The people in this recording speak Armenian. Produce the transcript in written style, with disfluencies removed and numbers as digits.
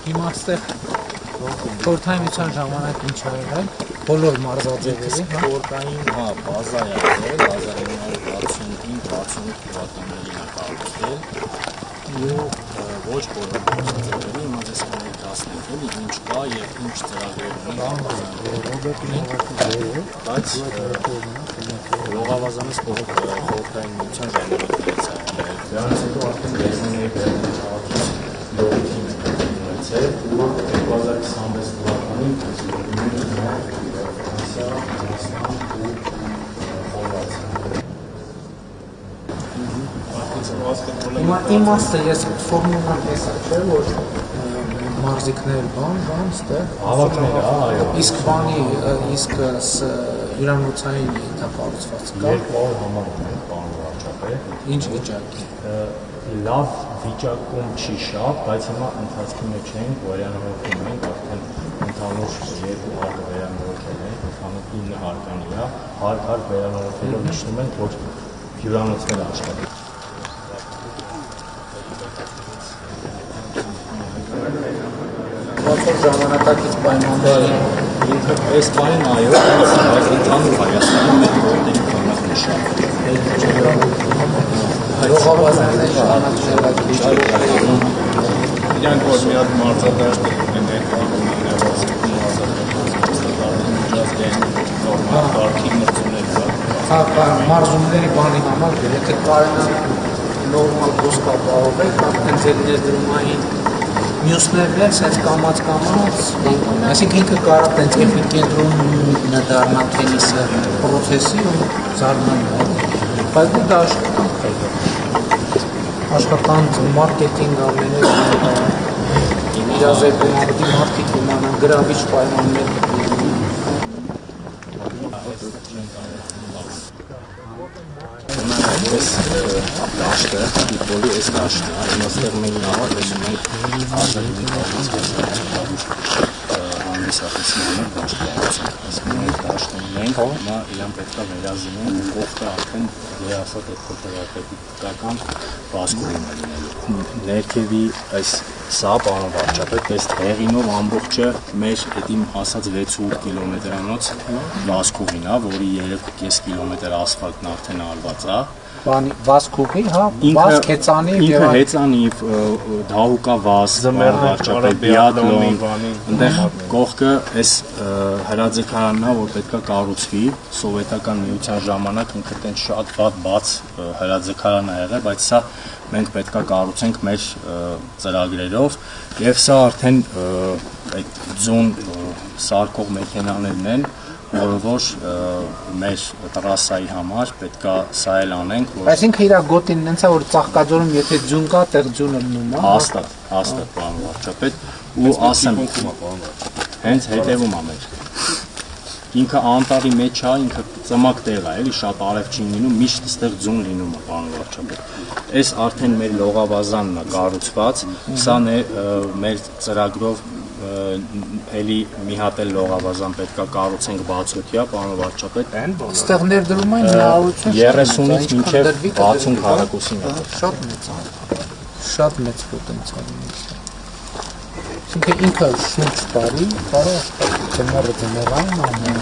Հիմա այստեղ խորհրդային ժամանակ ինչ ա եղել, բոլոր մարզաձևերի, խորհրդային, բազա է եղել, 1965-68 թվականներին է կառուցվել ու ոչ բոլոր մարզաձևերի, հիմա ձեզ կներկայացնենք էլի ինչ կա եւ ինչ ծրագրեր ունենք, բայց Լողավազանից խորհրդային միության ժամանակներից է եղել, դրանից հետո արդեն լեզուների ունեցել ու 2026 թվականին Ֆրանսիա, Հայաստան ու Խորվաթիա։ Հիմա իմաստը ես ֆորմուլան տեսա, չէ, որ մարզիկներ բան, ստեղ Հավաքներ, այո։ Իսկ բանի, իսկ հյուրանոցային ենթակառուցված կա։ Երկու համարում են բան վարչապետ։ Ինչ վիճակի։ Լավ վիճակում չի շատ, բայց հիմա ընթացքի մեջ ենք, վերանորոգում ենք, արդեն ընդհանուր երկու հարկը վերանորոգել ենք, ընդհանուր 9 հարկանի է, հարկ վերանորոգելով նշում ենք, որ հյուրանոցներ աշխատեն։ Բացող ժամանակակից պայմանների Այս բանին այո, բայց ընդհանուր Հայաստանի մեր գործերի քանակն է շատ։ Լողավազանների ժամանակակից Իրանք որ մի հատ մարզադաշտ են մարզումների բանի համար, եթե կարենան նորմալ ոսկա պահովել, արդեն ձեր ներդրումային մյուսներն էլ սենց կամաց, այսինքն ինքը կարող տենց էպիկենտրոն դառնա թենիսը պրոցեսի ու զարմանում, բայց դա աշխատանք, մարքեթինգ ամենը իրազեկում ավելի մարդիկ իմանան գրավիչ պայմաններ Այս դաշտը, ֆուտբոլի այս դաշտն է, այստեղ մենք նավար տեսում ենք ազգային հանդիսատեսմանը դաշտը, այս դաշտը մենք հիմա իրան պետք է վերազինեն ու կողքը արդեն երասատ այդ փոթորապետիկական բազկուրին է լինելու։ Ներքևի այս սա, պարոն վարչապետ, այս հեղինով ամբողջը մեր այդ իմ ասած 6-8 կիլոմետրանոց բազկուրին է, որի 3.5 կիլոմետր ասֆալտն արդեն արված է։ վազքուղի, վազք, հեծանի ինքը հեծանի, դահուկավազ, վարչապետ, բիատլոն, ընդեղ կողքը այս հրաձգարանն է, որ պետք է կառուցվի, սովետական միության ժամանակ ինքը տենց շատ վատ բաց հրաձգարան է եղել, բայց սա մենք պետք է կառուցենք մեր ծրագրերով եւ սա արդեն այդ ձուն սարքող մեքենաներն են, որ մեր տրասայի համար պետք է սա էլ անենք, որ այսինքն իր գոտին նենց է որ Ծաղկաձորում եթե ձուն կա, տեղ ձյունը մնում է։ Հաստատ, պարոն վարչապետ, ու ասեմ, հենց հետևում է մեր։ Ինքը անտառի մեջ է, ինքը ծմակ տեղ է, էլի շատ արև չի լինում, միշտ այստեղ ձուն լինում է, պարոն վարչապետ։ Այս արդեն մեր լողավազանն է կառուցված, սա մեր ծրագրով էլի մի հատ էլ լողավազան պետք է կառուցենք բացօթյա, պարոն վարչապետ։ Այստեղ ներդրումային հնարավորություն 30-ից մինչև 60 քառակուսին է։ Շատ մեծ պոտենցիալ ունի։ Ինքը շուրջ տարի կարող է ձմեռը ձմեռային ամեն